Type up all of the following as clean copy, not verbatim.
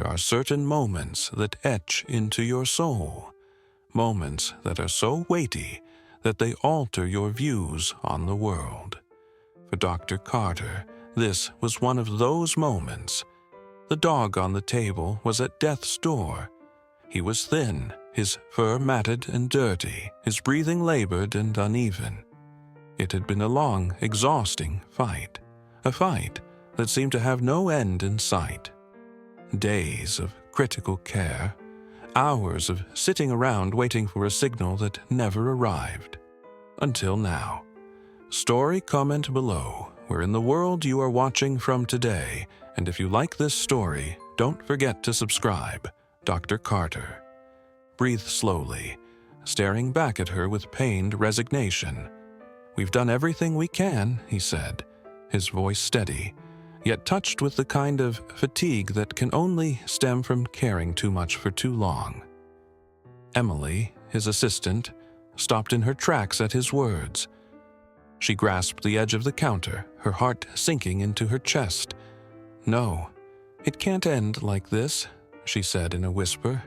there are certain moments that etch into your soul, moments that are so weighty that they alter your views on the world. For Dr. Carter, this was one of those moments. The dog on the table was at death's door. He was thin, his fur matted and dirty, his breathing labored and uneven. It had been a long, exhausting fight, a fight that seemed to have no end in sight. Days of critical care, hours of sitting around waiting for a signal that never arrived. Until now. Story comment below where in the world you are watching from today, and if you like this story, don't forget to subscribe. Dr. Carter. Breathe slowly, staring back at her with pained resignation. "We've done everything we can," he said, his voice steady, yet touched with the kind of fatigue that can only stem from caring too much for too long. Emily, his assistant, stopped in her tracks at his words. She grasped the edge of the counter, her heart sinking into her chest. "No, it can't end like this," she said in a whisper.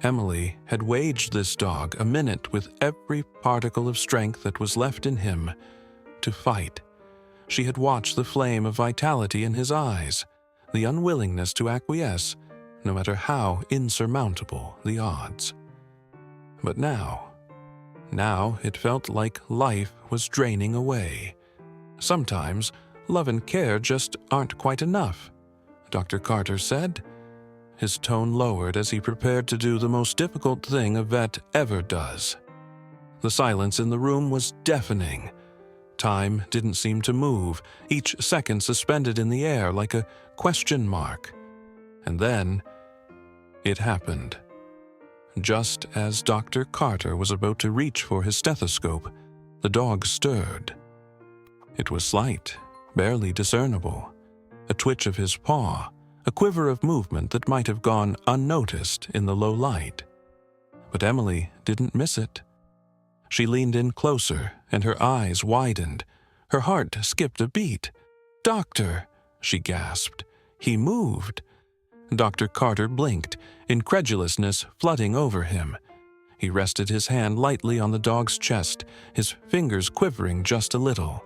Emily had waged this dog a minute with every particle of strength that was left in him to fight. She had watched the flame of vitality in his eyes, the unwillingness to acquiesce, no matter how insurmountable the odds. But now it felt like life was draining away. Sometimes love and care just aren't quite enough, Dr. Carter said. His tone lowered as he prepared to do the most difficult thing a vet ever does. The silence in the room was deafening. Time didn't seem to move, each second suspended in the air like a question mark. And then it happened. Just as Dr. Carter was about to reach for his stethoscope, the dog stirred. It was slight, barely discernible. A twitch of his paw, a quiver of movement that might have gone unnoticed in the low light. But Emily didn't miss it. She leaned in closer, and her eyes widened. Her heart skipped a beat. "Doctor," she gasped. "He moved." Dr. Carter blinked, incredulousness flooding over him. He rested his hand lightly on the dog's chest, his fingers quivering just a little.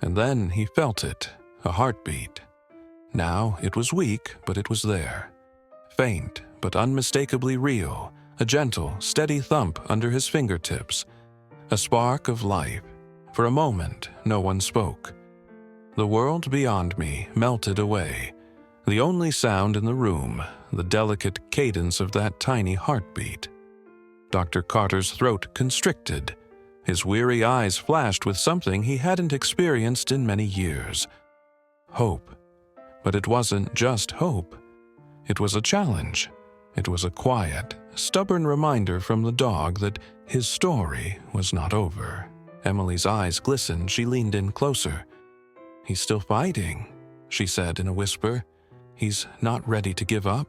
And then he felt it, a heartbeat. Now it was weak, but it was there. Faint, but unmistakably real, a gentle, steady thump under his fingertips. A spark of life. For a moment, no one spoke. The world beyond me melted away. The only sound in the room, the delicate cadence of that tiny heartbeat. Dr. Carter's throat constricted. His weary eyes flashed with something he hadn't experienced in many years. Hope. But it wasn't just hope. It was a challenge. It was a quiet, stubborn reminder from the dog that his story was not over. Emily's eyes glistened. She leaned in closer. "He's still fighting," she said in a whisper. "He's not ready to give up."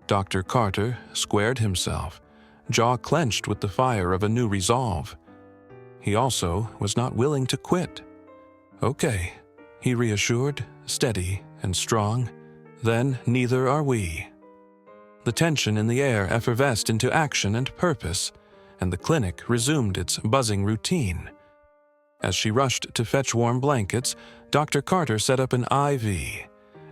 Dr. Carter squared himself, jaw clenched with the fire of a new resolve. He also was not willing to quit. "Okay," he reassured, steady and strong. "Then neither are we." The tension in the air effervesced into action and purpose, and the clinic resumed its buzzing routine. As she rushed to fetch warm blankets, Dr. Carter set up an IV.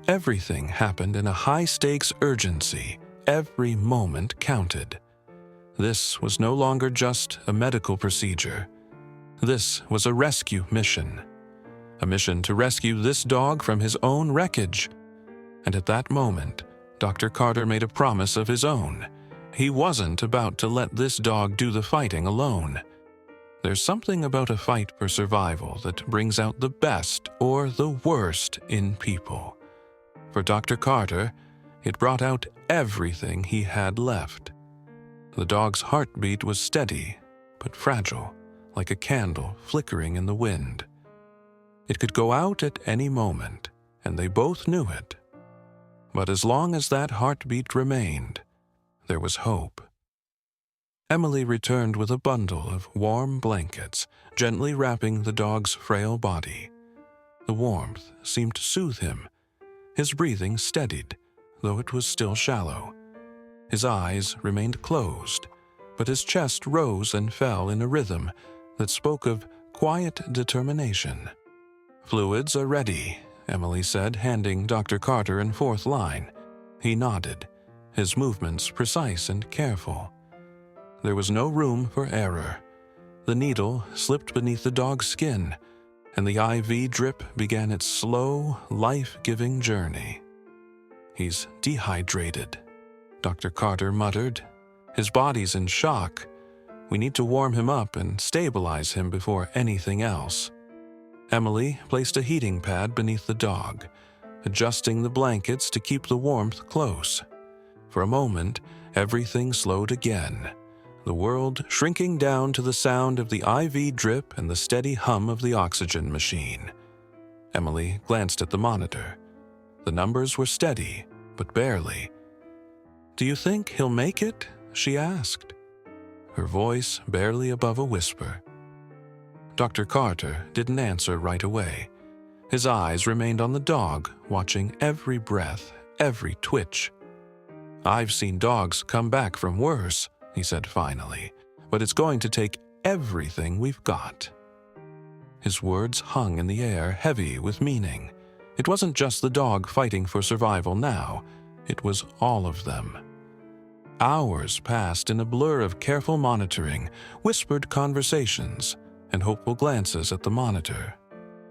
Everything happened in a high-stakes urgency. Every moment counted. This was no longer just a medical procedure. This was a rescue mission. A mission to rescue this dog from his own wreckage. And at that moment, Dr. Carter made a promise of his own. He wasn't about to let this dog do the fighting alone. There's something about a fight for survival that brings out the best or the worst in people. For Dr. Carter, it brought out everything he had left. The dog's heartbeat was steady, but fragile, like a candle flickering in the wind. It could go out at any moment, and they both knew it. But as long as that heartbeat remained, there was hope. Emily returned with a bundle of warm blankets, gently wrapping the dog's frail body. The warmth seemed to soothe him. His breathing steadied. though it was still shallow. His eyes remained closed, but his chest rose and fell in a rhythm that spoke of quiet determination. "Fluids are ready," Emily said, handing Dr. Carter an fourth line. He nodded, his movements precise and careful. There was no room for error. The needle slipped beneath the dog's skin, and the IV drip began its slow, life-giving journey. "He's dehydrated," Dr. Carter muttered. "His body's in shock. We need to warm him up and stabilize him before anything else." Emily placed a heating pad beneath the dog, adjusting the blankets to keep the warmth close. For a moment, everything slowed again, the world shrinking down to the sound of the IV drip and the steady hum of the oxygen machine. Emily glanced at the monitor. The numbers were steady, but barely. "Do you think he'll make it?" she asked, her voice barely above a whisper. Dr. Carter didn't answer right away. His eyes remained on the dog, watching every breath, every twitch. "I've seen dogs come back from worse," he said finally, "but it's going to take everything we've got." His words hung in the air, heavy with meaning. It wasn't just the dog fighting for survival now, it was all of them. Hours passed in a blur of careful monitoring, whispered conversations, and hopeful glances at the monitor.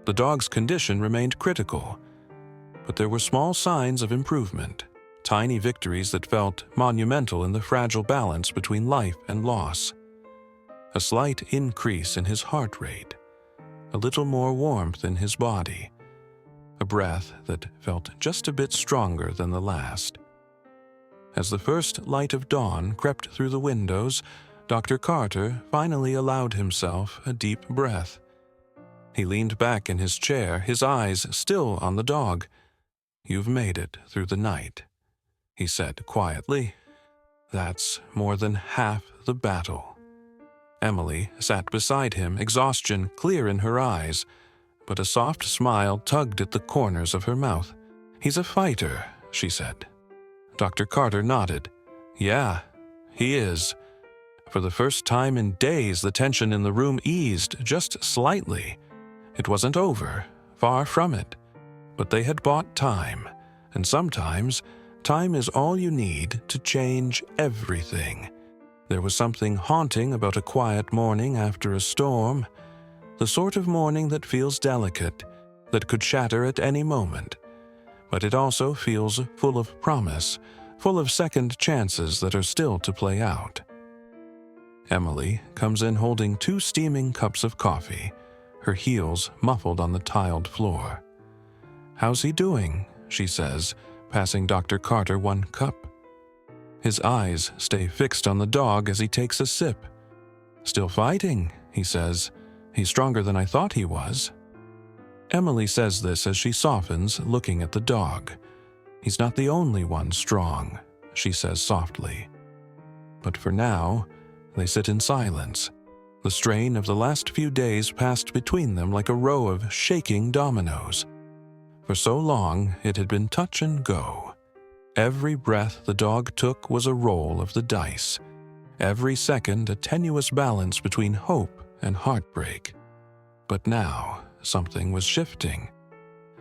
The dog's condition remained critical, but there were small signs of improvement, tiny victories that felt monumental in the fragile balance between life and loss. A slight increase in his heart rate, a little more warmth in his body, a breath that felt just a bit stronger than the last. As the first light of dawn crept through the windows, Dr. Carter finally allowed himself a deep breath. He leaned back in his chair, his eyes still on the dog. "You've made it through the night," he said quietly. "That's more than half the battle." Emily sat beside him, exhaustion clear in her eyes, but a soft smile tugged at the corners of her mouth. "He's a fighter," she said. Dr. Carter nodded. "Yeah, he is." For the first time in days, the tension in the room eased just slightly. It wasn't over, far from it. But they had bought time, and sometimes time is all you need to change everything. There was something haunting about a quiet morning after a storm, the sort of morning that feels delicate, that could shatter at any moment. But it also feels full of promise, full of second chances that are still to play out. Emily comes in holding 2 steaming cups of coffee, her heels muffled on the tiled floor. "How's he doing?" she says, passing Dr. Carter 1 cup. His eyes stay fixed on the dog as he takes a sip. "Still fighting," he says. "He's stronger than I thought he was." Emily says this as she softens, looking at the dog. "He's not the only one strong," she says softly. But for now, they sit in silence. The strain of the last few days passed between them like a row of shaking dominoes. For so long, it had been touch and go. Every breath the dog took was a roll of the dice. Every second, a tenuous balance between hope and heartbreak. But now, something was shifting.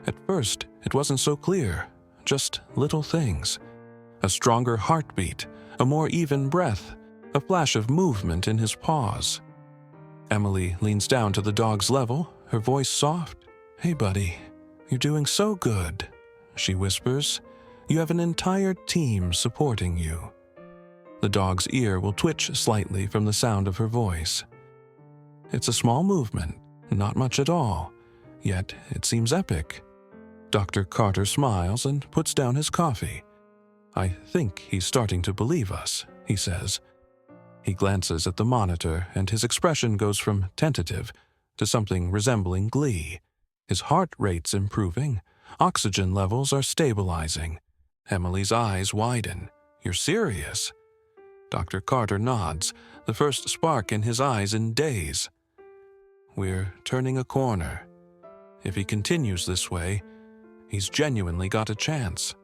At first, it wasn't so clear, just little things. A stronger heartbeat, a more even breath, a flash of movement in his paws. Emily leans down to the dog's level, her voice soft. "Hey, buddy, you're doing so good," she whispers. "You have an entire team supporting you." The dog's ear will twitch slightly from the sound of her voice. It's a small movement, not much at all, yet it seems epic. Dr. Carter smiles and puts down his coffee. "I think he's starting to believe us," he says. He glances at the monitor, and his expression goes from tentative to something resembling glee. His heart rate's improving. Oxygen levels are stabilizing. Emily's eyes widen. "You're serious?" Dr. Carter nods, the first spark in his eyes in days. "We're turning a corner. If he continues this way, he's genuinely got a chance."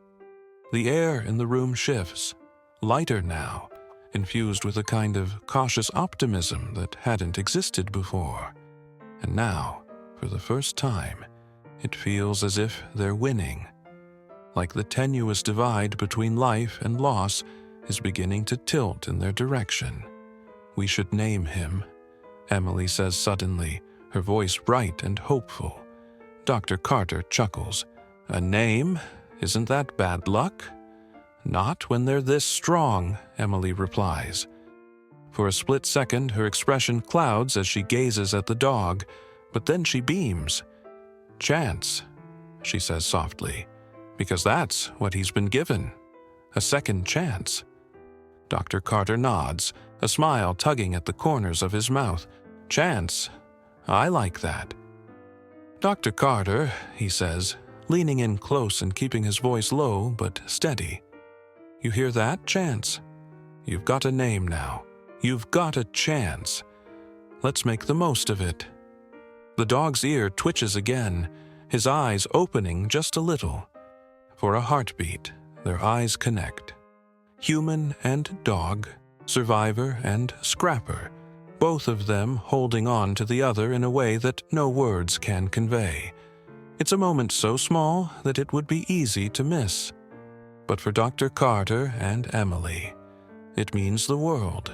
The air in the room shifts, lighter now, infused with a kind of cautious optimism that hadn't existed before. And now, for the first time, it feels as if they're winning. Like the tenuous divide between life and loss is beginning to tilt in their direction. "We should name him," Emily says suddenly, her voice bright and hopeful. Dr. Carter chuckles. "A name? Isn't that bad luck?" "Not when they're this strong," Emily replies. For a split second, her expression clouds as she gazes at the dog, but then she beams. "Chance," she says softly, "because that's what he's been given. A second chance." Dr. Carter nods, a smile tugging at the corners of his mouth. "Chance. I like that." "Dr. Carter," he says, leaning in close and keeping his voice low but steady. "You hear that, Chance? You've got a name now. You've got a chance. Let's make the most of it." The dog's ear twitches again, his eyes opening just a little. For a heartbeat, their eyes connect. Human and dog, survivor and scrapper, both of them holding on to the other in a way that no words can convey. It's a moment so small that it would be easy to miss. But for Dr. Carter and Emily, it means the world.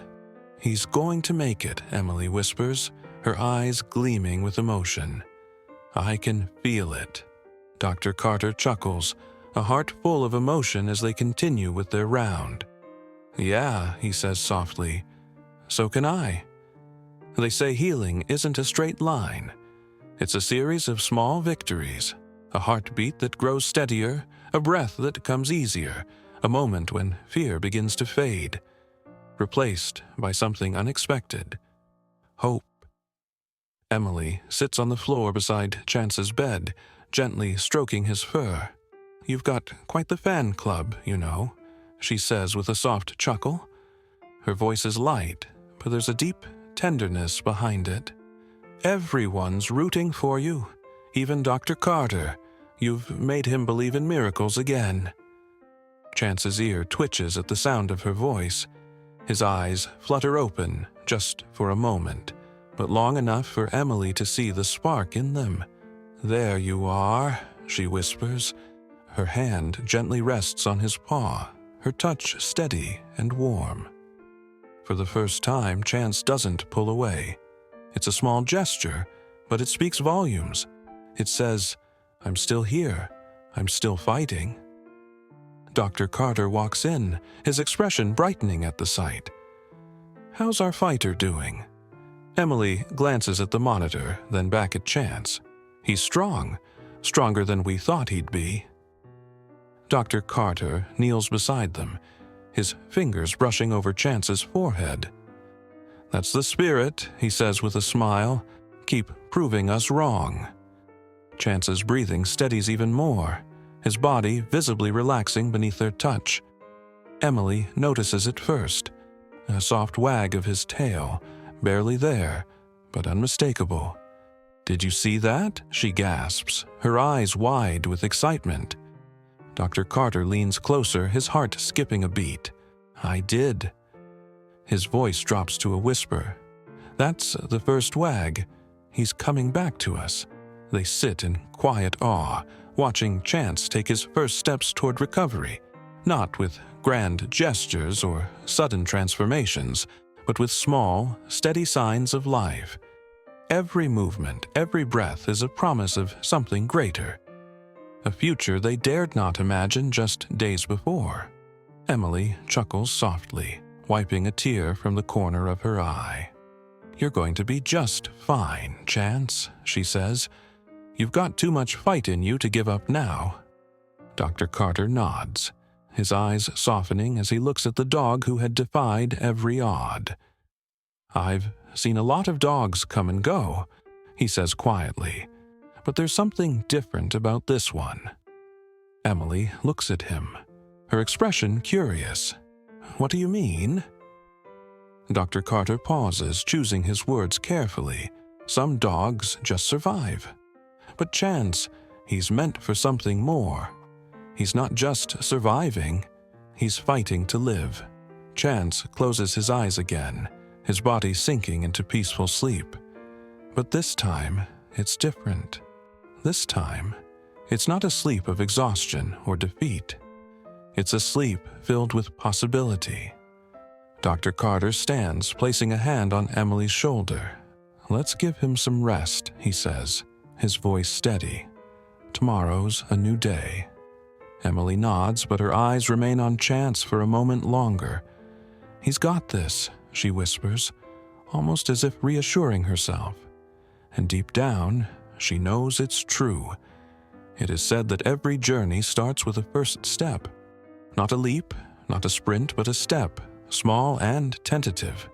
"He's going to make it," Emily whispers, her eyes gleaming with emotion. "I can feel it." Dr. Carter chuckles, a heart full of emotion as they continue with their round. "Yeah," he says softly, "so can I." They say healing isn't a straight line. It's a series of small victories, a heartbeat that grows steadier, a breath that comes easier, a moment when fear begins to fade, replaced by something unexpected. Hope. Emily sits on the floor beside Chance's bed, gently stroking his fur. "You've got quite the fan club, you know," she says with a soft chuckle. Her voice is light, but there's a deep tenderness behind it. "Everyone's rooting for you, even Dr. Carter. You've made him believe in miracles again." Chance's ear twitches at the sound of her voice. His eyes flutter open just for a moment, but long enough for Emily to see the spark in them. "There you are," she whispers. Her hand gently rests on his paw, her touch steady and warm. For the first time, Chance doesn't pull away. It's a small gesture, but it speaks volumes. It says, "I'm still here. I'm still fighting." Dr. Carter walks in, his expression brightening at the sight. "How's our fighter doing?" Emily glances at the monitor, then back at Chance. "He's strong, stronger than we thought he'd be." Dr. Carter kneels beside them, his fingers brushing over Chance's forehead. "That's the spirit," he says with a smile. "Keep proving us wrong." Chance's breathing steadies even more, his body visibly relaxing beneath their touch. Emily notices it first, a soft wag of his tail, barely there, but unmistakable. "Did you see that?" she gasps, her eyes wide with excitement. Dr. Carter leans closer, his heart skipping a beat. "I did." His voice drops to a whisper. "That's the first wag. He's coming back to us." They sit in quiet awe, watching Chance take his first steps toward recovery, not with grand gestures or sudden transformations, but with small, steady signs of life. Every movement, every breath is a promise of something greater. A future they dared not imagine just days before. Emily chuckles softly, wiping a tear from the corner of her eye. "You're going to be just fine, Chance," she says. "You've got too much fight in you to give up now." Dr. Carter nods, his eyes softening as he looks at the dog who had defied every odd. "I've seen a lot of dogs come and go," he says quietly, "but there's something different about this one." Emily looks at him, her expression curious. "What do you mean?" Dr. Carter pauses, choosing his words carefully. "Some dogs just survive. But Chance, he's meant for something more. He's not just surviving, he's fighting to live. Chance closes his eyes again, his body sinking into peaceful sleep. But this time, it's different. This time, it's not a sleep of exhaustion or defeat. It's a sleep filled with possibility. Dr. Carter stands, placing a hand on Emily's shoulder. "Let's give him some rest," he says, his voice steady. "Tomorrow's a new day." Emily nods, but her eyes remain on Chance for a moment longer. "He's got this," she whispers, almost as if reassuring herself. And deep down, she knows it's true. It is said that every journey starts with a first step. Not a leap, not a sprint, but a step, small and tentative.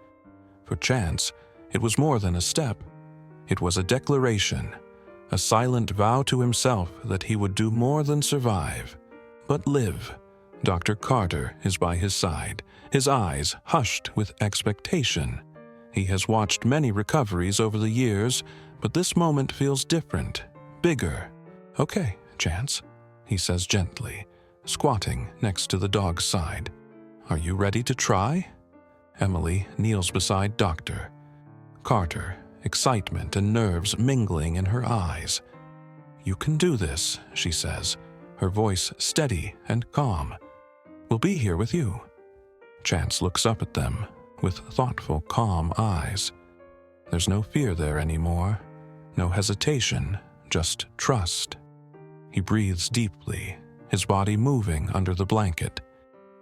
For Chance, it was more than a step. It was a declaration, a silent vow to himself that he would do more than survive, but live. Dr. Carter is by his side, his eyes hushed with expectation. He has watched many recoveries over the years, but this moment feels different, bigger. "Okay, Chance," he says gently, squatting next to the dog's side. "Are you ready to try?" Emily kneels beside Dr. Carter, excitement and nerves mingling in her eyes. "You can do this," she says, her voice steady and calm. "We'll be here with you." Chance looks up at them with thoughtful, calm eyes. There's no fear there anymore, no hesitation, just trust. He breathes deeply, his body moving under the blanket.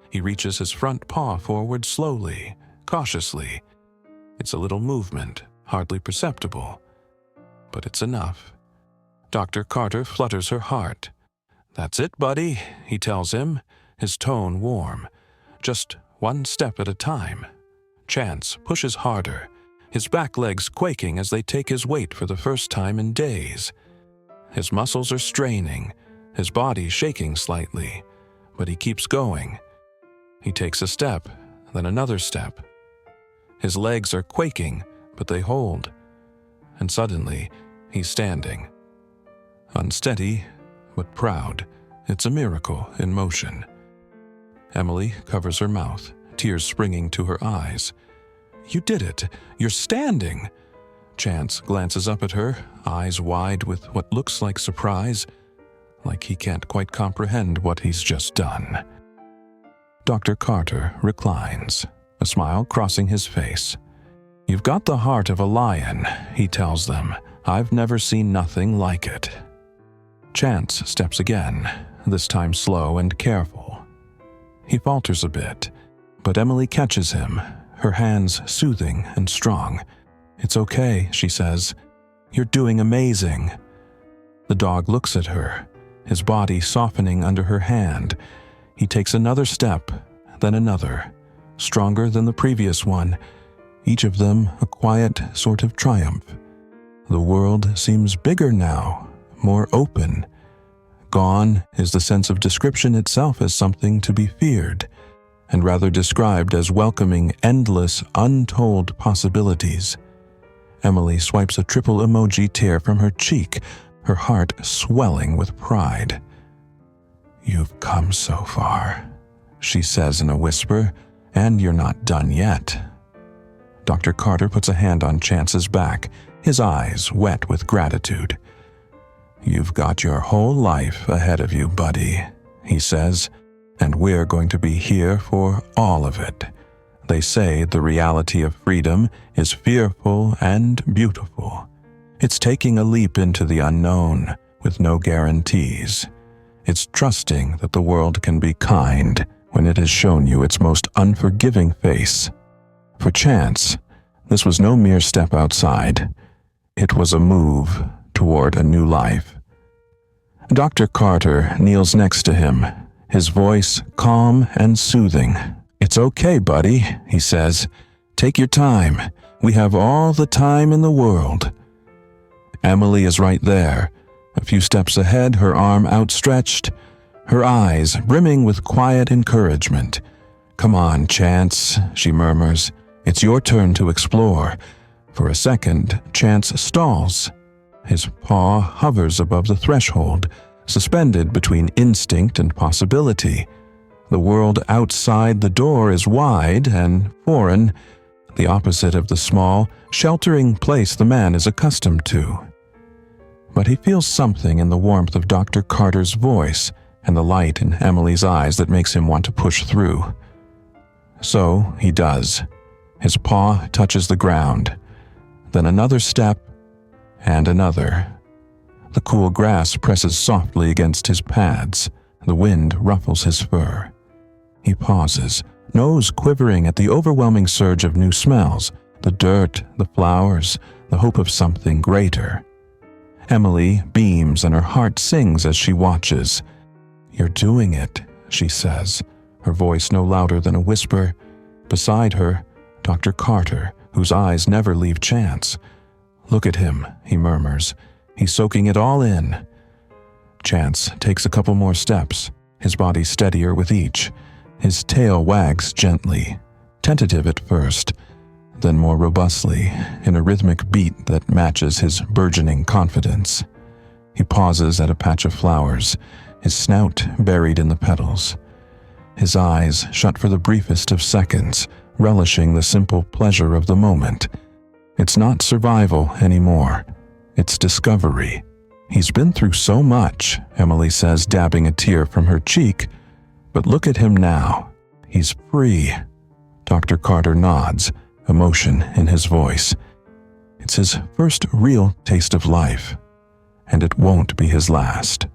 He reaches his front paw forward slowly, cautiously. It's a little movement, hardly perceptible, but it's enough. Dr. Carter flutters her heart. "That's it, buddy," he tells him, his tone warm. "Just one step at a time." Chance pushes harder, his back legs quaking as they take his weight for the first time in days. His muscles are straining, his body shaking slightly, but he keeps going. He takes a step, then another step. His legs are quaking, but they hold. And suddenly, he's standing. Unsteady, but proud. It's a miracle in motion. Emily covers her mouth, tears springing to her eyes. "You did it! You're standing!" Chance glances up at her, eyes wide with what looks like surprise, like he can't quite comprehend what he's just done. Dr. Carter reclines, a smile crossing his face. "You've got the heart of a lion," he tells them. "I've never seen nothing like it." Chance steps again, this time slow and careful. He falters a bit, but Emily catches him, her hands soothing and strong. "It's okay," she says. "You're doing amazing." The dog looks at her, his body softening under her hand. He takes another step, then another, stronger than the previous one, each of them a quiet sort of triumph. The world seems bigger now, more open. Gone is the sense of description itself as something to be feared, and rather described as welcoming endless, untold possibilities. Emily swipes a triple emoji tear from her cheek, her heart swelling with pride. "You've come so far," she says in a whisper, "and you're not done yet." Dr. Carter puts a hand on Chance's back, his eyes wet with gratitude. "You've got your whole life ahead of you, buddy," he says, "and we're going to be here for all of it. They say the reality of freedom is fearful and beautiful. It's taking a leap into the unknown with no guarantees. It's trusting that the world can be kind when it has shown you its most unforgiving face. For Chance, this was no mere step outside. It was a move toward a new life. Dr. Carter kneels next to him, his voice calm and soothing. "It's okay, buddy," he says. "Take your time. We have all the time in the world." Emily is right there, a few steps ahead, her arm outstretched, her eyes brimming with quiet encouragement. "Come on, Chance," she murmurs. "It's your turn to explore." For a second, Chance stalls. His paw hovers above the threshold, suspended between instinct and possibility. The world outside the door is wide and foreign, the opposite of the small, sheltering place the man is accustomed to. But he feels something in the warmth of Dr. Carter's voice and the light in Emily's eyes that makes him want to push through. So he does. His paw touches the ground, then another step, and another. The cool grass presses softly against his pads. The wind ruffles his fur. He pauses, nose quivering at the overwhelming surge of new smells, the dirt, the flowers, the hope of something greater. Emily beams and her heart sings as she watches. "You're doing it," she says, her voice no louder than a whisper. Beside her, Dr. Carter, whose eyes never leave Chance. "Look at him," he murmurs. "He's soaking it all in." Chance takes a couple more steps, his body steadier with each. His tail wags gently, tentative at first, then more robustly, in a rhythmic beat that matches his burgeoning confidence. He pauses at a patch of flowers, his snout buried in the petals. His eyes shut for the briefest of seconds, relishing the simple pleasure of the moment. It's not survival anymore. It's discovery. "He's been through so much," Emily says, dabbing a tear from her cheek. "But look at him now. He's free." Dr. Carter nods, emotion in his voice. It's his first real taste of life, and it won't be his last.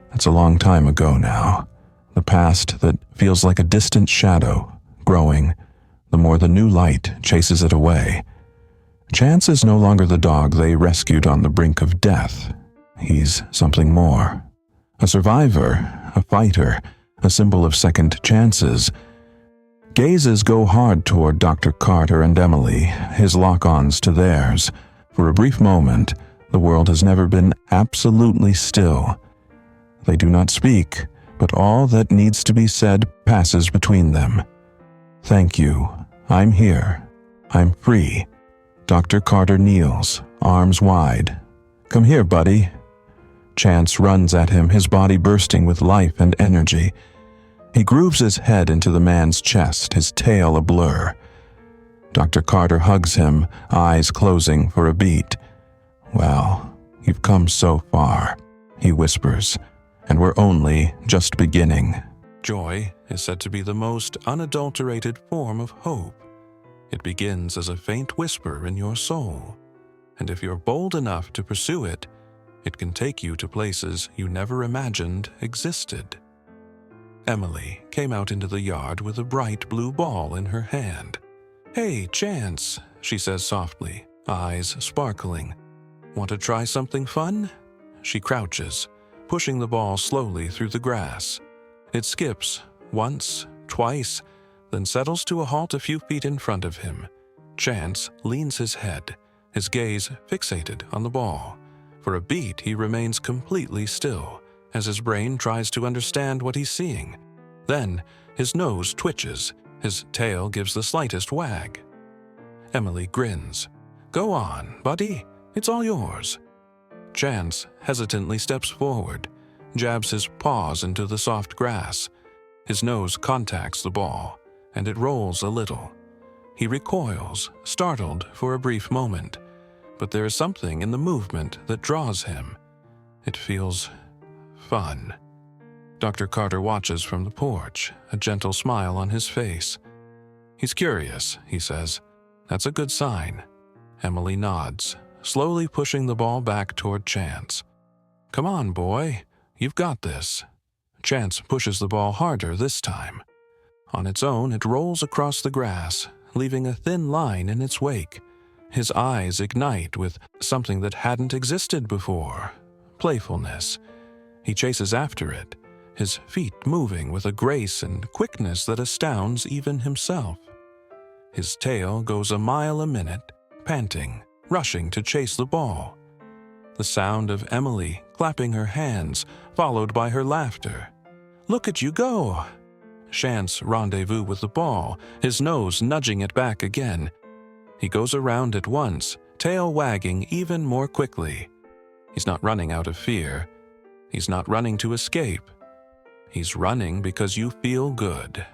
That's a long time ago now. The past that feels like a distant shadow, growing, the more the new light chases it away. Chance is no longer the dog they rescued on the brink of death. He's something more. A survivor, a fighter, a symbol of second chances. Gazes go hard toward Dr. Carter and Emily, his lock-ons to theirs. For a brief moment, the world has never been absolutely still. They do not speak, but all that needs to be said passes between them. "Thank you. I'm here. I'm free." Dr. Carter kneels, arms wide. "Come here, buddy." Chance runs at him, his body bursting with life and energy. He grooves his head into the man's chest, his tail a blur. Dr. Carter hugs him, eyes closing for a beat. "Well, you've come so far," he whispers, "and we're only just beginning." Joy is said to be the most unadulterated form of hope. It begins as a faint whisper in your soul, and if you're bold enough to pursue it, it can take you to places you never imagined existed. Emily came out into the yard with a bright blue ball in her hand. "Hey, Chance," she says softly, eyes sparkling. "Want to try something fun?" She crouches, pushing the ball slowly through the grass. It skips, once, twice, then settles to a halt a few feet in front of him. Chance leans his head, his gaze fixated on the ball. For a beat, he remains completely still, as his brain tries to understand what he's seeing. Then, his nose twitches, his tail gives the slightest wag. Emily grins. "Go on, buddy, it's all yours." Chance hesitantly steps forward, jabs his paws into the soft grass. His nose contacts the ball, and it rolls a little. He recoils, startled for a brief moment, but there is something in the movement that draws him. It feels fun. Dr. Carter watches from the porch, a gentle smile on his face. "He's curious," he says. "That's a good sign." Emily nods, slowly pushing the ball back toward Chance. "Come on, boy. You've got this." Chance pushes the ball harder this time. On its own, it rolls across the grass, leaving a thin line in its wake. His eyes ignite with something that hadn't existed before: playfulness. He chases after it, his feet moving with a grace and quickness that astounds even himself. His tail goes a mile a minute, panting, rushing to chase the ball. The sound of Emily clapping her hands, followed by her laughter. "Look at you go!" Chance rendezvous with the ball, his nose nudging it back again. He goes around at once, tail wagging even more quickly. He's not running out of fear. He's not running to escape. He's running because you feel good.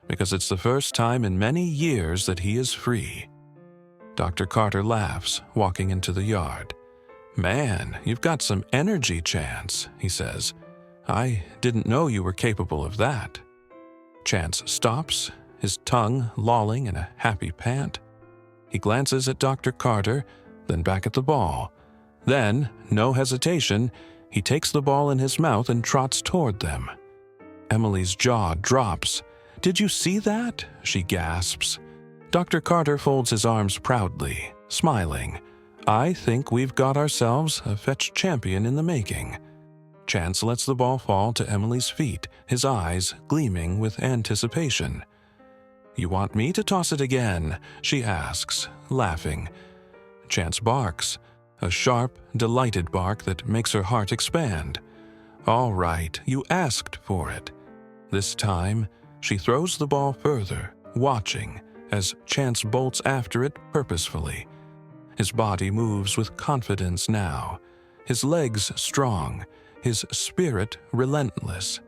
Because it's the first time in many years that he is free. Dr. Carter laughs, walking into the yard. "Man, you've got some energy, Chance," he says. "I didn't know you were capable of that." Chance stops, his tongue lolling in a happy pant. He glances at Dr. Carter, then back at the ball. Then, no hesitation, he takes the ball in his mouth and trots toward them. Emily's jaw drops. "Did you see that?" she gasps. Dr. Carter folds his arms proudly, smiling. "I think we've got ourselves a fetch champion in the making." Chance lets the ball fall to Emily's feet, his eyes gleaming with anticipation. "You want me to toss it again?" she asks, laughing. Chance barks, a sharp, delighted bark that makes her heart expand. "All right, you asked for it." This time, she throws the ball further, watching as Chance bolts after it purposefully. His body moves with confidence now, his legs strong, his spirit relentless.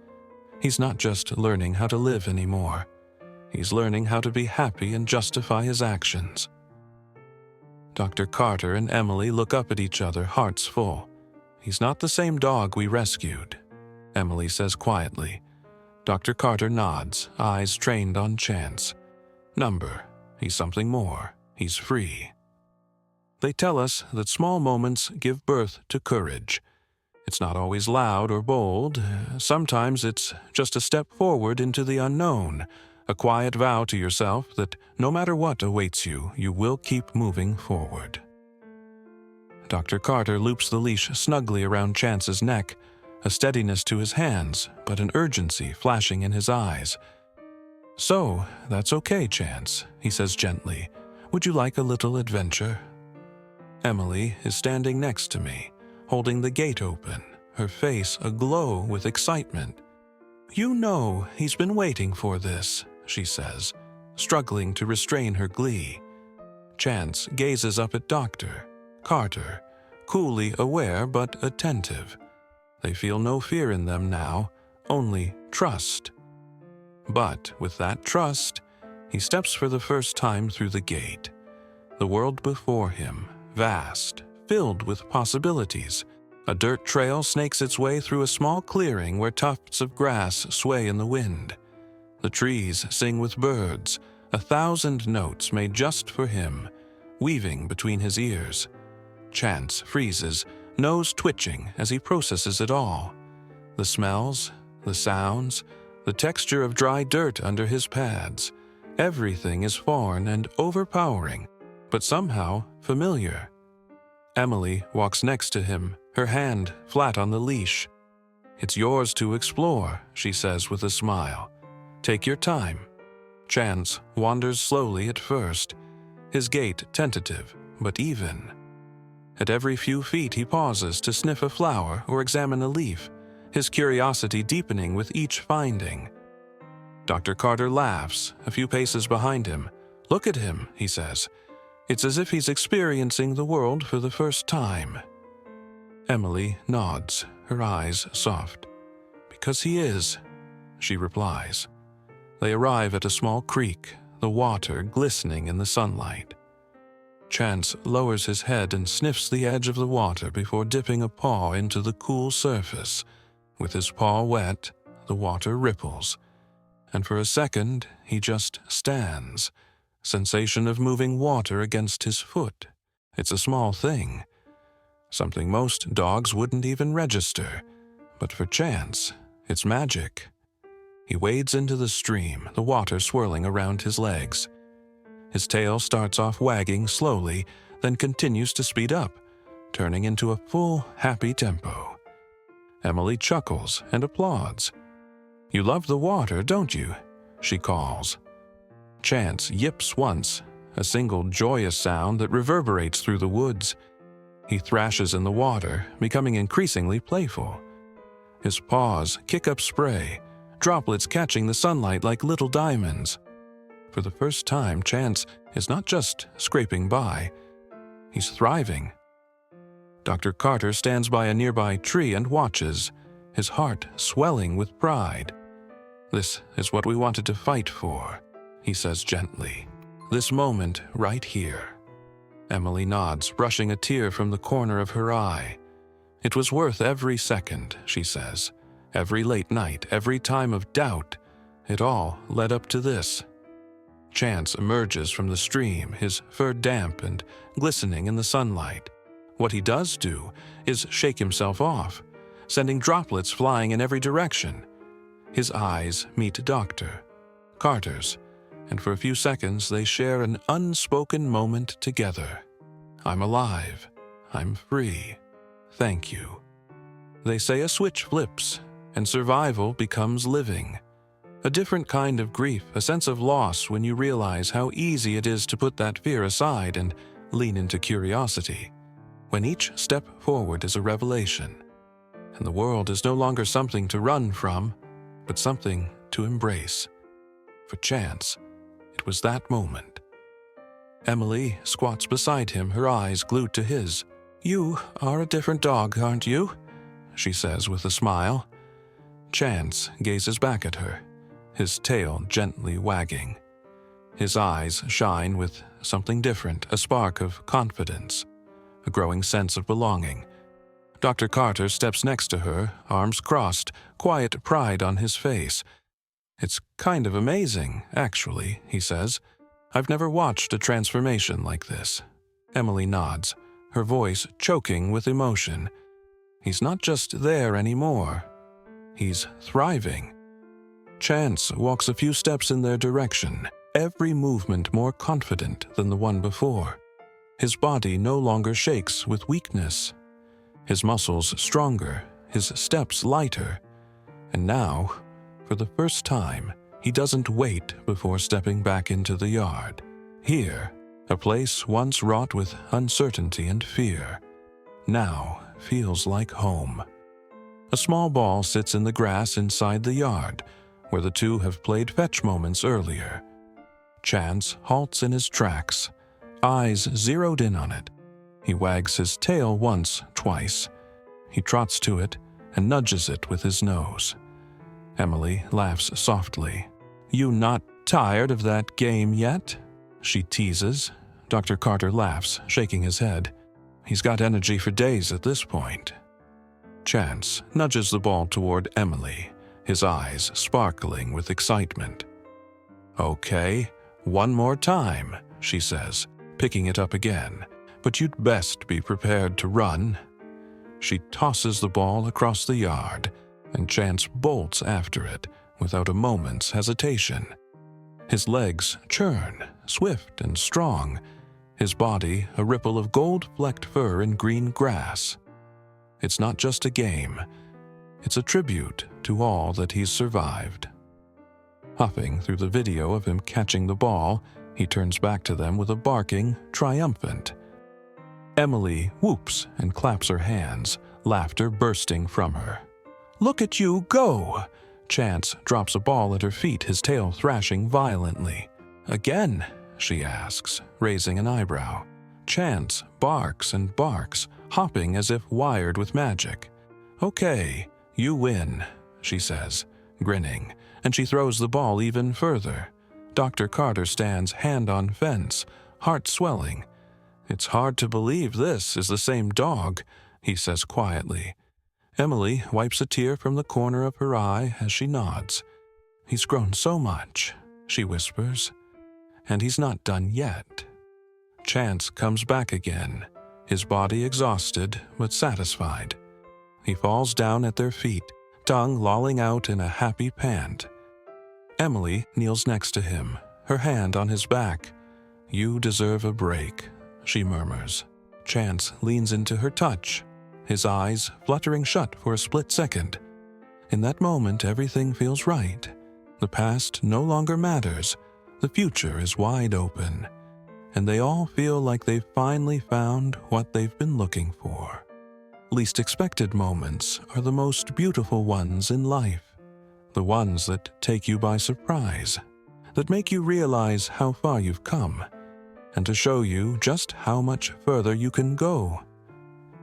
He's not just learning how to live anymore. He's learning how to be happy and justify his actions. Dr. Carter and Emily look up at each other, hearts full. "He's not the same dog we rescued," Emily says quietly. Dr. Carter nods, eyes trained on Chance. "Number, he's something more. He's free." They tell us that small moments give birth to courage. It's not always loud or bold. Sometimes it's just a step forward into the unknown, a quiet vow to yourself that no matter what awaits you, you will keep moving forward. Dr. Carter loops the leash snugly around Chance's neck, a steadiness to his hands, but an urgency flashing in his eyes. "So, that's okay, Chance," he says gently. "Would you like a little adventure?" Emily is standing next to me, holding the gate open, her face aglow with excitement. "You know he's been waiting for this," she says, struggling to restrain her glee. Chance gazes up at Dr. Carter, coolly aware but attentive. They feel no fear in them now, only trust. But with that trust, he steps for the first time through the gate. The world before him, vast, filled with possibilities. A dirt trail snakes its way through a small clearing where tufts of grass sway in the wind. The trees sing with birds, 1,000 notes made just for him, weaving between his ears. Chance freezes, nose twitching as he processes it all. The smells, the sounds, the texture of dry dirt under his pads. Everything is foreign and overpowering, but somehow familiar. Emily walks next to him, her hand flat on the leash. "It's yours to explore," she says with a smile. "Take your time." Chance wanders slowly at first, his gait tentative but even. At every few feet he pauses to sniff a flower or examine a leaf, his curiosity deepening with each finding. Dr. Carter laughs, a few paces behind him. "Look at him," he says. "It's as if he's experiencing the world for the first time." Emily nods, her eyes soft. "Because he is," she replies. They arrive at a small creek, the water glistening in the sunlight. Chance lowers his head and sniffs the edge of the water before dipping a paw into the cool surface. With his paw wet, the water ripples. And for a second, he just stands. Sensation of moving water against his foot. It's a small thing. Something most dogs wouldn't even register. But for Chance, it's magic. He wades into the stream, the water swirling around his legs. His tail starts off wagging slowly, then continues to speed up, turning into a full, happy tempo. Emily chuckles and applauds. "You love the water, don't you?" she calls. Chance yips once, a single joyous sound that reverberates through the woods. He thrashes in the water, becoming increasingly playful. His paws kick up spray, droplets catching the sunlight like little diamonds. For the first time, Chance is not just scraping by. He's thriving. Dr. Carter stands by a nearby tree and watches, his heart swelling with pride. "This is what we wanted to fight for," he says gently. "This moment right here." Emily nods, brushing a tear from the corner of her eye. "It was worth every second," she says. "Every late night, every time of doubt. It all led up to this." Chance emerges from the stream, his fur damp and glistening in the sunlight. What he does do is shake himself off, sending droplets flying in every direction. His eyes meet Dr. Carter's, and for a few seconds they share an unspoken moment together. "I'm alive. I'm free. Thank you." They say a switch flips, and survival becomes living. A different kind of grief, a sense of loss when you realize how easy it is to put that fear aside and lean into curiosity. When each step forward is a revelation, and the world is no longer something to run from, but something to embrace. For Chance, it was that moment. Emily squats beside him, her eyes glued to his. "You are a different dog, aren't you?" she says with a smile. Chance gazes back at her, his tail gently wagging. His eyes shine with something different, a spark of confidence, a growing sense of belonging. Dr. Carter steps next to her, arms crossed, quiet pride on his face. "It's kind of amazing, actually," he says. "I've never watched a transformation like this." Emily nods, her voice choking with emotion. "He's not just there anymore. He's thriving." Chance walks a few steps in their direction, every movement more confident than the one before. His body no longer shakes with weakness. His muscles stronger, his steps lighter. And now, for the first time, he doesn't wait before stepping back into the yard. Here, a place once wrought with uncertainty and fear, now feels like home. A small ball sits in the grass inside the yard, where the two have played fetch moments earlier. Chance halts in his tracks, eyes zeroed in on it. He wags his tail once, twice. He trots to it and nudges it with his nose. Emily laughs softly. "You not tired of that game yet?" she teases. Dr. Carter laughs, shaking his head. He's got energy for days at this point. Chance nudges the ball toward Emily, his eyes sparkling with excitement. "Okay, one more time," she says, picking it up again. "But you'd best be prepared to run." She tosses the ball across the yard, and Chance bolts after it without a moment's hesitation. His legs churn, swift and strong, his body a ripple of gold-flecked fur in green grass. It's not just a game. It's a tribute to all that he's survived. Huffing through the video of him catching the ball, he turns back to them with a barking, triumphant. Emily whoops and claps her hands, laughter bursting from her. "Look at you go!" Chance drops a ball at her feet, his tail thrashing violently. "Again?" she asks, raising an eyebrow. Chance barks and barks, hopping as if wired with magic. "Okay, you win," she says, grinning, and she throws the ball even further. Dr. Carter stands hand on fence, heart swelling. "It's hard to believe this is the same dog," he says quietly. Emily wipes a tear from the corner of her eye as she nods. "He's grown so much," she whispers, "and he's not done yet." Chance comes back again, his body exhausted but satisfied. He falls down at their feet, tongue lolling out in a happy pant. Emily kneels next to him, her hand on his back. "You deserve a break," she murmurs. Chance leans into her touch, his eyes fluttering shut for a split second. In that moment, everything feels right. The past no longer matters. The future is wide open. And they all feel like they've finally found what they've been looking for. Least expected moments are the most beautiful ones in life. The ones that take you by surprise, that make you realize how far you've come, and to show you just how much further you can go.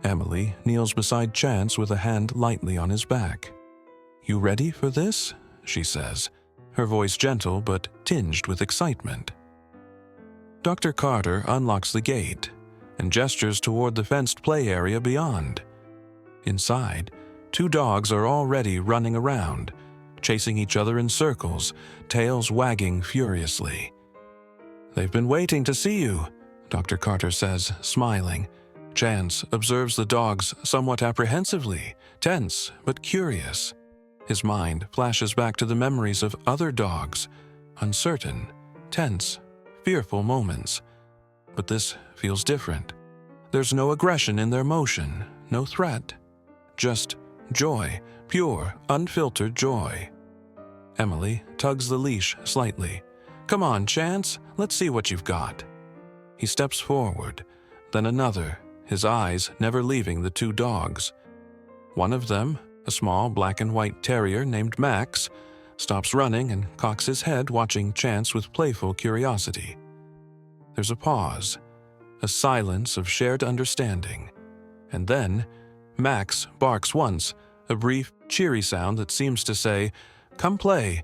Emily kneels beside Chance with a hand lightly on his back. "You ready for this?" she says, her voice gentle but tinged with excitement. Dr. Carter unlocks the gate and gestures toward the fenced play area beyond. Inside, 2 dogs are already running around, chasing each other in circles, tails wagging furiously. "They've been waiting to see you," Dr. Carter says, smiling. Chance observes the dogs somewhat apprehensively, tense but curious. His mind flashes back to the memories of other dogs, uncertain, tense, fearful moments. But this feels different. There's no aggression in their motion, no threat. Just joy, pure, unfiltered joy. Emily tugs the leash slightly. "Come on, Chance, let's see what you've got." He steps forward, then another, his eyes never leaving the 2 dogs. One of them, a small black and white terrier named Max, stops running and cocks his head, watching Chance with playful curiosity. There's a pause, a silence of shared understanding, and then Max barks once, a brief, cheery sound that seems to say, "Come play."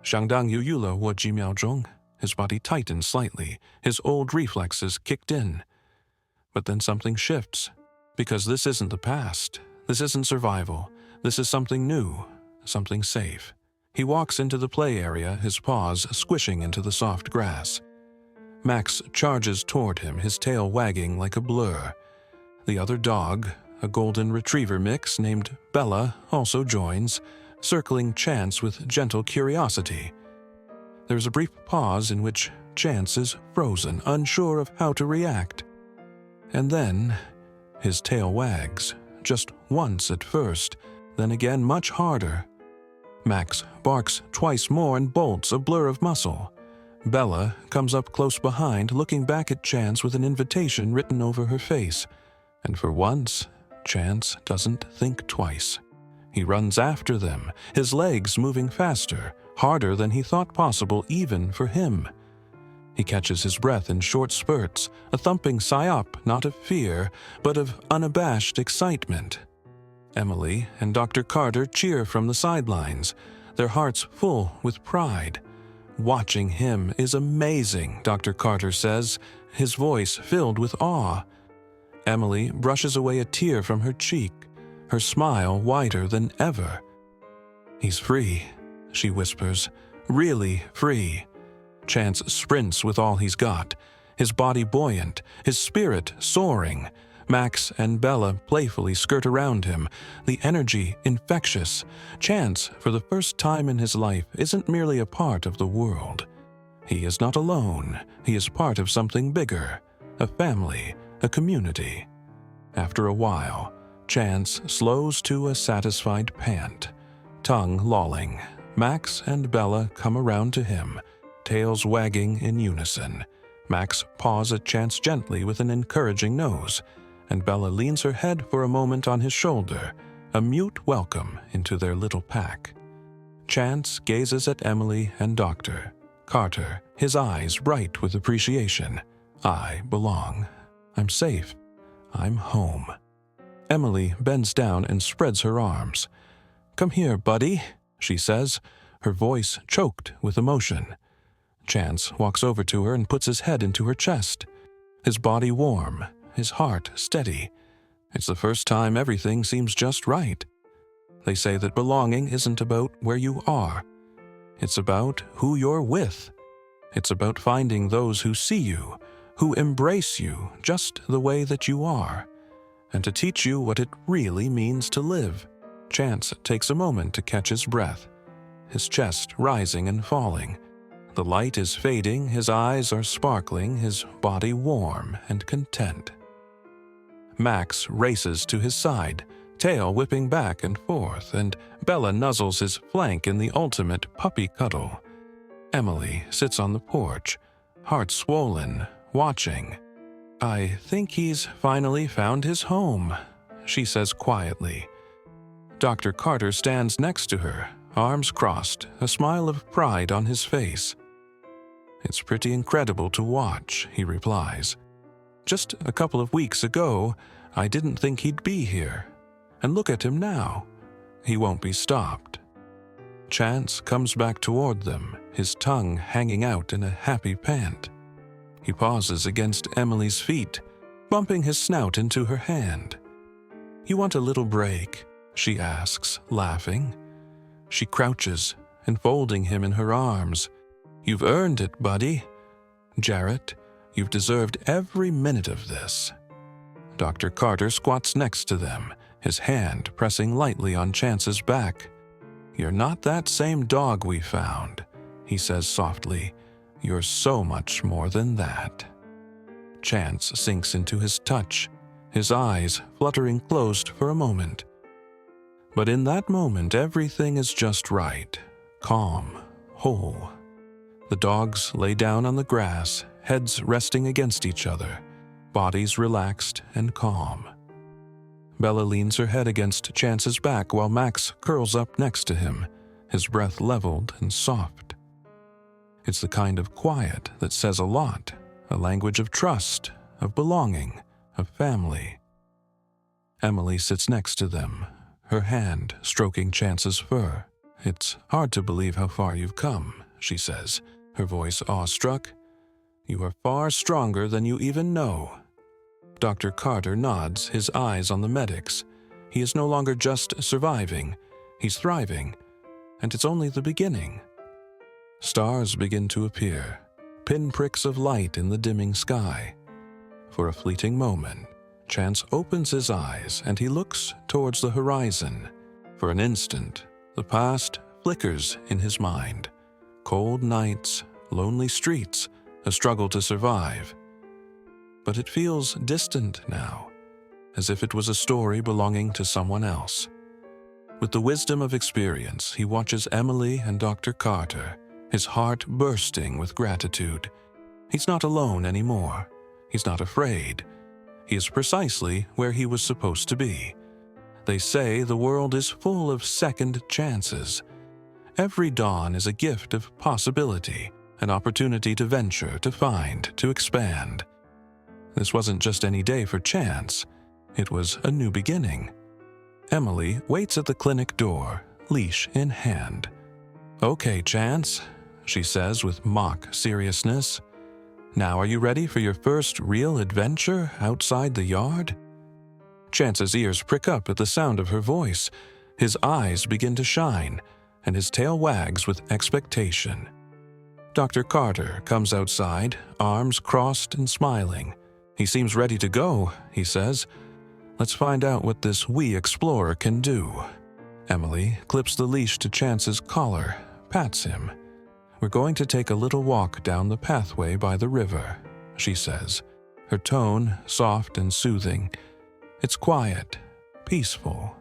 相当犹豫了我几秒钟. His body tightens slightly, his old reflexes kicked in. But then something shifts, because this isn't the past, this isn't survival, this is something new, something safe. He walks into the play area, his paws squishing into the soft grass. Max charges toward him, his tail wagging like a blur. The other dog, a golden retriever mix named Bella, also joins, circling Chance with gentle curiosity. There's a brief pause in which Chance is frozen, unsure of how to react. And then his tail wags, just once at first, then again much harder. Max barks twice more and bolts, a blur of muscle. Bella comes up close behind, looking back at Chance with an invitation written over her face. And for once, Chance doesn't think twice. He runs after them, his legs moving faster, harder than he thought possible even for him. He catches his breath in short spurts, a thumping psyop not of fear, but of unabashed excitement. Emily and Dr. Carter cheer from the sidelines, their hearts full with pride. "Watching him is amazing," Dr. Carter says, his voice filled with awe. Emily brushes away a tear from her cheek, her smile wider than ever. "He's free," she whispers, "really free." Chance sprints with all he's got, his body buoyant, his spirit soaring. Max and Bella playfully skirt around him, the energy infectious. Chance, for the first time in his life, isn't merely a part of the world. He is not alone. He is part of something bigger, a family, a community. After a while, Chance slows to a satisfied pant, tongue lolling. Max and Bella come around to him, tails wagging in unison. Max paws at Chance gently with an encouraging nose, and Bella leans her head for a moment on his shoulder, a mute welcome into their little pack. Chance gazes at Emily and Dr. Carter, his eyes bright with appreciation. I belong. I'm safe. I'm home. Emily bends down and spreads her arms. "Come here, buddy," she says, her voice choked with emotion. Chance walks over to her and puts his head into her chest, his body warm, his heart steady. It's the first time everything seems just right. They say that belonging isn't about where you are. It's about who you're with. It's about finding those who see you, who embrace you just the way that you are, and to teach you what it really means to live. Chance takes a moment to catch his breath, his chest rising and falling. The light is fading, his eyes are sparkling, his body warm and content. Max races to his side, tail whipping back and forth, and Bella nuzzles his flank in the ultimate puppy cuddle. Emily sits on the porch, heart swollen, watching. "I think he's finally found his home," she says quietly. Dr. Carter stands next to her, arms crossed, a smile of pride on his face. "It's pretty incredible to watch," he replies. "Just a couple of weeks ago, I didn't think he'd be here. And look at him now. He won't be stopped." Chance comes back toward them, his tongue hanging out in a happy pant. He pauses against Emily's feet, bumping his snout into her hand. "You want a little break?" she asks, laughing. She crouches, enfolding him in her arms. "You've earned it, buddy. Jarrett, you've deserved every minute of this." Dr. Carter squats next to them, his hand pressing lightly on Chance's back. "You're not that same dog we found," he says softly. "You're so much more than that." Chance sinks into his touch, his eyes fluttering closed for a moment. But in that moment, everything is just right, calm, whole. The dogs lay down on the grass, heads resting against each other, bodies relaxed and calm. Bella leans her head against Chance's back while Max curls up next to him, his breath leveled and soft. It's the kind of quiet that says a lot, a language of trust, of belonging, of family. Emily sits next to them, her hand stroking Chance's fur. "It's hard to believe how far you've come," she says, her voice awestruck. "You are far stronger than you even know." Dr. Carter nods, his eyes on the medics. He is no longer just surviving, he's thriving, and it's only the beginning. Stars begin to appear, pinpricks of light in the dimming sky. For a fleeting moment, Chance opens his eyes and he looks towards the horizon. For an instant, the past flickers in his mind. Cold nights, lonely streets, a struggle to survive. But it feels distant now, as if it was a story belonging to someone else. With the wisdom of experience, he watches Emily and Dr. Carter, his heart bursting with gratitude. He's not alone anymore. He's not afraid. He is precisely where he was supposed to be. They say the world is full of second chances. Every dawn is a gift of possibility, an opportunity to venture, to find, to expand. This wasn't just any day for Chance. It was a new beginning. Emily waits at the clinic door, leash in hand. "Okay, Chance," she says with mock seriousness. "Now are you ready for your first real adventure outside the yard?" Chance's ears prick up at the sound of her voice. His eyes begin to shine, and his tail wags with expectation. Dr. Carter comes outside, arms crossed and smiling. "He seems ready to go," he says. "Let's find out what this wee explorer can do." Emily clips the leash to Chance's collar, pats him. "We're going to take a little walk down the pathway by the river," she says, her tone soft and soothing. "It's quiet, peaceful.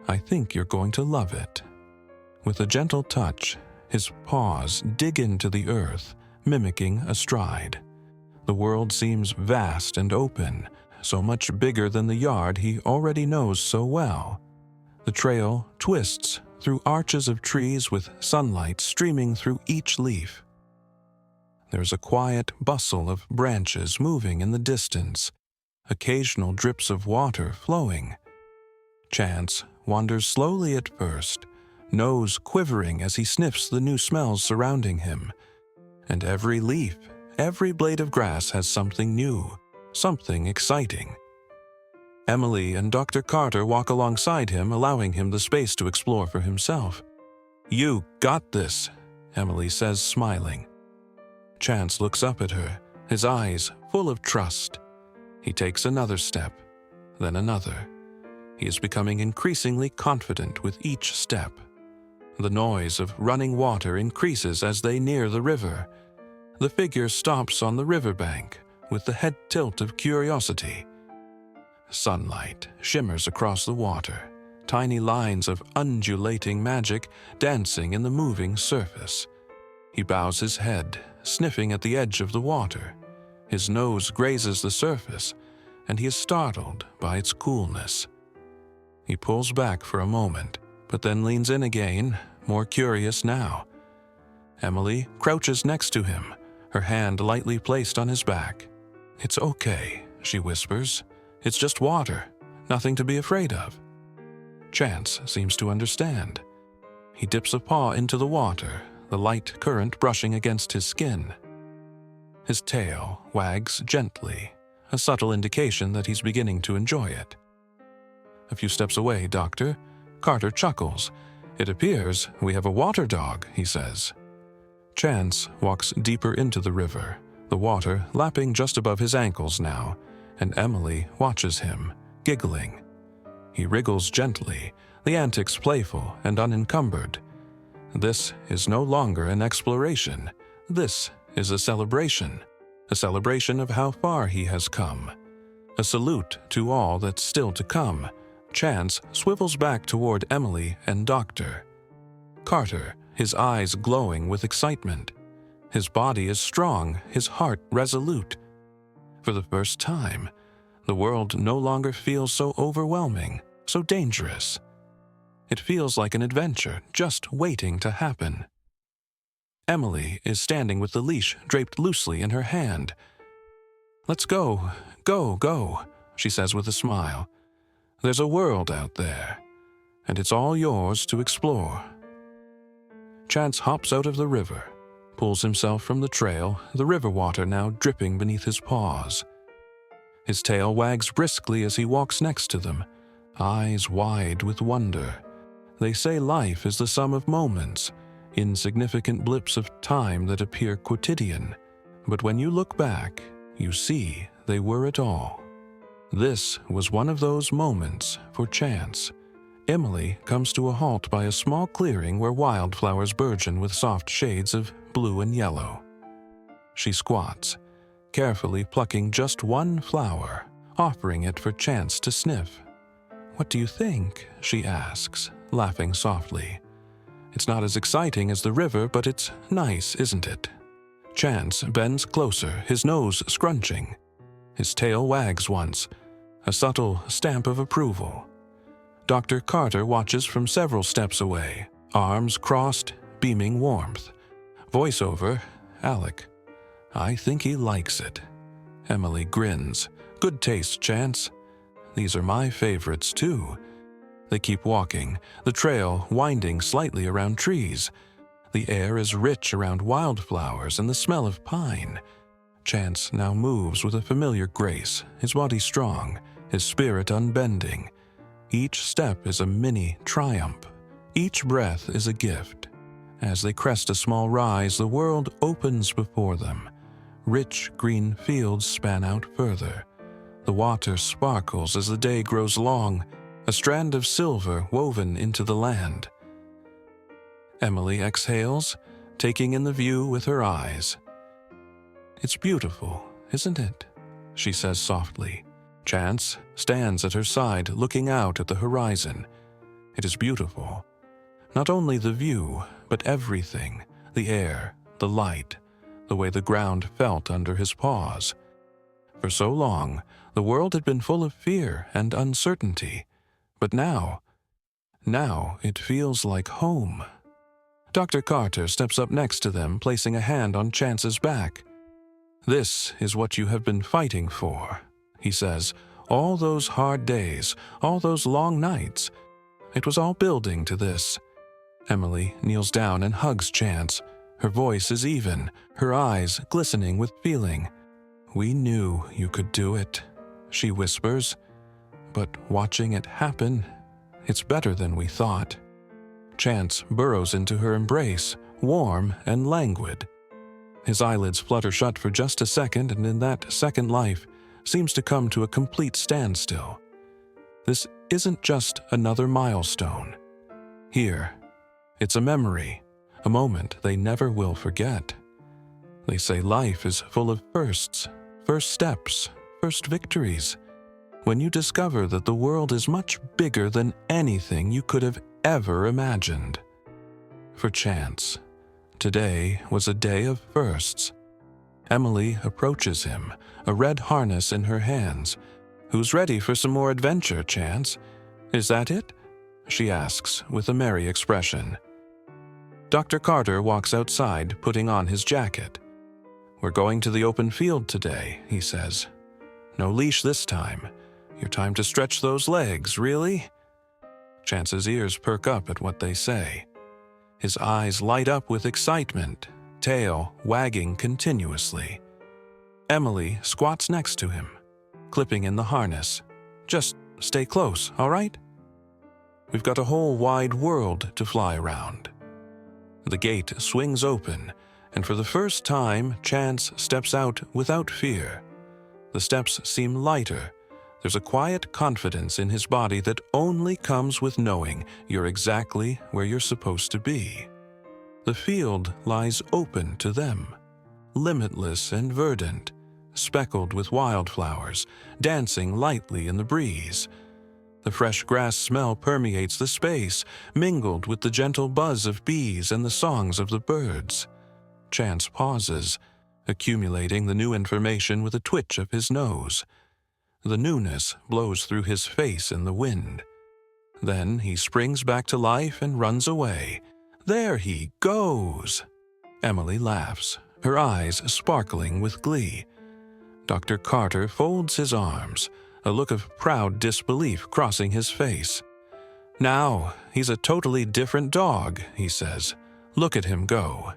I think you're going to love it." With a gentle touch, his paws dig into the earth, mimicking a stride. The world seems vast and open, so much bigger than the yard he already knows so well. The trail twists through arches of trees with sunlight streaming through each leaf. There's a quiet bustle of branches moving in the distance, occasional drips of water flowing. Chance wanders slowly at first, nose quivering as he sniffs the new smells surrounding him. And every leaf, every blade of grass has something new, something exciting. Emily and Dr. Carter walk alongside him, allowing him the space to explore for himself. "You got this," Emily says, smiling. Chance looks up at her, his eyes full of trust. He takes another step, then another. He is becoming increasingly confident with each step. The noise of running water increases as they near the river. The figure stops on the riverbank with the head tilt of curiosity. Sunlight shimmers across the water, tiny lines of undulating magic dancing in the moving surface. He bows his head, sniffing at the edge of the water. His nose grazes the surface, and he is startled by its coolness. He pulls back for a moment, but then leans in again, more curious now. Emily crouches next to him, her hand lightly placed on his back. "It's okay," she whispers. It's just water, nothing to be afraid of. Chance seems to understand. He dips a paw into the water, the light current brushing against his skin. His tail wags gently, a subtle indication that he's beginning to enjoy it. A few steps away, Doctor, Carter chuckles. "It appears we have a water dog," he says. Chance walks deeper into the river, the water lapping just above his ankles now, and Emily watches him, giggling. He wriggles gently, the antics playful and unencumbered. This is no longer an exploration. This is a celebration of how far he has come. A salute to all that's still to come. Chance swivels back toward Emily and Doctor. Carter, his eyes glowing with excitement. His body is strong, his heart resolute. For the first time, the world no longer feels so overwhelming, so dangerous. It feels like an adventure just waiting to happen. Emily is standing with the leash draped loosely in her hand. "Let's go, go," she says with a smile. "There's a world out there, and it's all yours to explore." Chance hops out of the river, pulls himself from the trail, the river water now dripping beneath his paws. His tail wags briskly as he walks next to them, eyes wide with wonder. They say life is the sum of moments, insignificant blips of time that appear quotidian, but when you look back, you see they were it all. This was one of those moments for Chance. Emily comes to a halt by a small clearing where wildflowers burgeon with soft shades of blue and yellow. She squats, carefully plucking just one flower, offering it for Chance to sniff. "What do you think?" she asks, laughing softly. "It's not as exciting as the river, but it's nice, isn't it?" Chance bends closer, his nose scrunching. His tail wags once, a subtle stamp of approval. Dr. Carter watches from several steps away, arms crossed, beaming warmth. Voiceover, Alec. "I think he likes it." Emily grins. "Good taste, Chance. These are my favorites, too." They keep walking, the trail winding slightly around trees. The air is rich around wildflowers and the smell of pine. Chance now moves with a familiar grace, his body strong, his spirit unbending. Each step is a mini triumph. Each breath is a gift. As they crest a small rise, the world opens before them. Rich green fields span out further. The water sparkles as the day grows long, a strand of silver woven into the land. Emily exhales, taking in the view with her eyes. "It's beautiful, isn't it?" she says softly. Chance stands at her side, looking out at the horizon. It is beautiful. Not only the view, but everything, the air, the light, the way the ground felt under his paws. For so long, the world had been full of fear and uncertainty, but now it feels like home. Dr. Carter steps up next to them, placing a hand on Chance's back. "This is what you have been fighting for," he says. "All those hard days, all those long nights. It was all building to this." Emily kneels down and hugs Chance. Her voice is even, her eyes glistening with feeling. "We knew you could do it," she whispers. "But watching it happen, it's better than we thought." Chance burrows into her embrace, warm and languid. His eyelids flutter shut for just a second, and in that second life seems to come to a complete standstill. This isn't just another milestone. Here, it's a memory, a moment they never will forget. They say life is full of firsts, first steps, first victories. When you discover that the world is much bigger than anything you could have ever imagined. For Chance, today was a day of firsts. Emily approaches him, a red harness in her hands. "Who's ready for some more adventure, Chance? Is that it?" she asks with a merry expression. Dr. Carter walks outside, putting on his jacket. "We're going to the open field today," he says. "No leash this time. Your time to stretch those legs, really?" Chance's ears perk up at what they say. His eyes light up with excitement, tail wagging continuously. Emily squats next to him, clipping in the harness. "Just stay close, all right? We've got a whole wide world to fly around." The gate swings open, and for the first time, Chance steps out without fear. The steps seem lighter. There's a quiet confidence in his body that only comes with knowing you're exactly where you're supposed to be. The field lies open to them, limitless and verdant, speckled with wildflowers, dancing lightly in the breeze. The fresh grass smell permeates the space, mingled with the gentle buzz of bees and the songs of the birds. Chance pauses, accumulating the new information with a twitch of his nose. The newness blows through his face in the wind. Then he springs back to life and runs away. "There he goes!" Emily laughs, her eyes sparkling with glee. Dr. Carter folds his arms, a look of proud disbelief crossing his face. "Now, he's a totally different dog," he says. "Look at him go.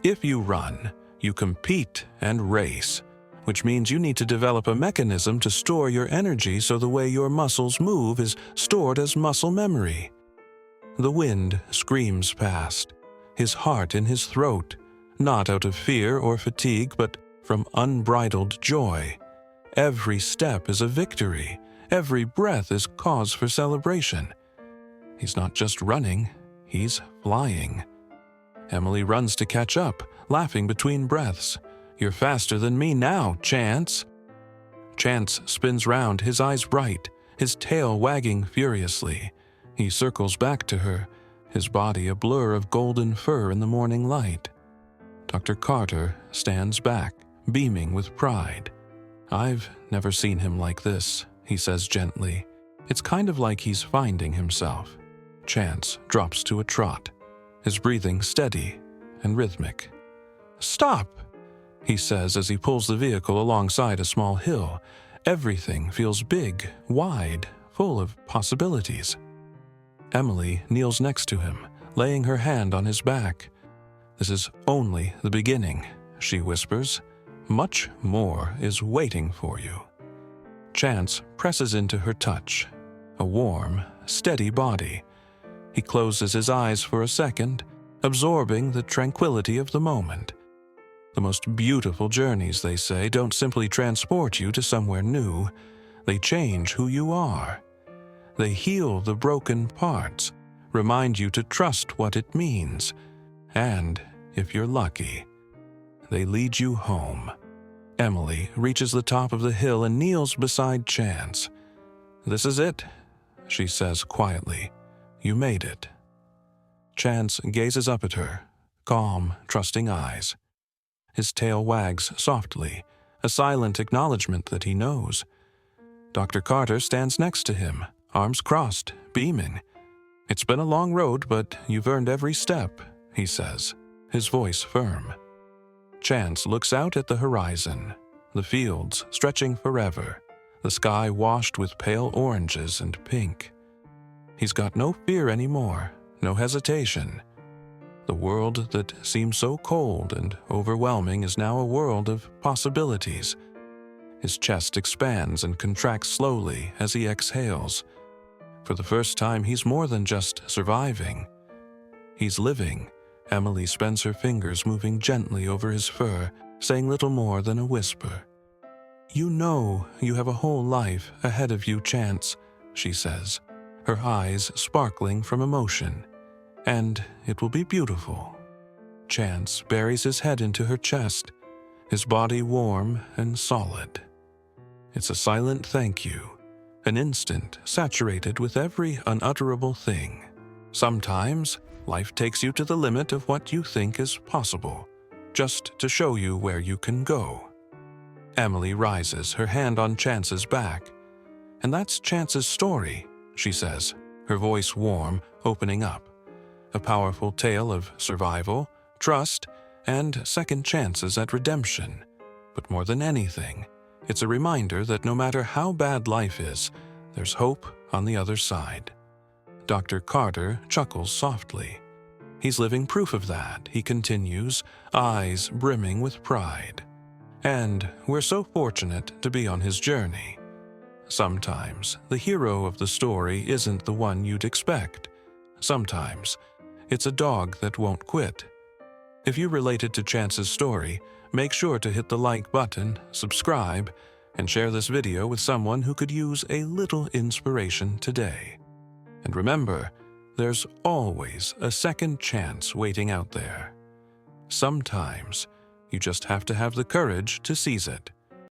If you run, you compete and race, which means you need to develop a mechanism to store your energy so the way your muscles move is stored as muscle memory." The wind screams past, his heart in his throat, not out of fear or fatigue, but from unbridled joy. Every step is a victory. Every breath is cause for celebration. He's not just running, he's flying. Emily runs to catch up, laughing between breaths. "You're faster than me now, Chance." Chance spins round, his eyes bright, his tail wagging furiously. He circles back to her, his body a blur of golden fur in the morning light. Dr. Carter stands back, beaming with pride. "I've never seen him like this," he says gently. "It's kind of like he's finding himself." Chance drops to a trot, his breathing steady and rhythmic. "Stop!" he says as he pulls the vehicle alongside a small hill. Everything feels big, wide, full of possibilities. Emily kneels next to him, laying her hand on his back. "This is only the beginning," she whispers. "Much more is waiting for you." Chance presses into her touch, a warm, steady body. He closes his eyes for a second, absorbing the tranquility of the moment. The most beautiful journeys, they say, don't simply transport you to somewhere new. They change who you are. They heal the broken parts, remind you to trust what it means, and, if you're lucky, they lead you home. Emily reaches the top of the hill and kneels beside Chance. "This is it," she says quietly. "You made it." Chance gazes up at her, calm, trusting eyes. His tail wags softly, a silent acknowledgement that he knows. Dr. Carter stands next to him, arms crossed, beaming. "It's been a long road, but you've earned every step," he says, his voice firm. Chance looks out at the horizon, the fields stretching forever, the sky washed with pale oranges and pink. He's got no fear anymore, no hesitation. The world that seemed so cold and overwhelming is now a world of possibilities. His chest expands and contracts slowly as he exhales. For the first time, he's more than just surviving. He's living. Emily spends her fingers moving gently over his fur, saying little more than a whisper. "You know you have a whole life ahead of you, Chance," she says, her eyes sparkling from emotion. "And it will be beautiful." Chance buries his head into her chest, his body warm and solid. It's a silent thank you, an instant saturated with every unutterable thing. Sometimes life takes you to the limit of what you think is possible, just to show you where you can go. Emily rises, her hand on Chance's back. "And that's Chance's story," she says, her voice warm, opening up. A powerful tale of survival, trust, and second chances at redemption. But more than anything, it's a reminder that no matter how bad life is, there's hope on the other side. Dr. Carter chuckles softly. He's living proof of that, he continues, eyes brimming with pride. And we're so fortunate to be on his journey. Sometimes the hero of the story isn't the one you'd expect. Sometimes it's a dog that won't quit. If you related to Chance's story, make sure to hit the like button, subscribe, and share this video with someone who could use a little inspiration today. And remember, there's always a second chance waiting out there. Sometimes you just have to have the courage to seize it.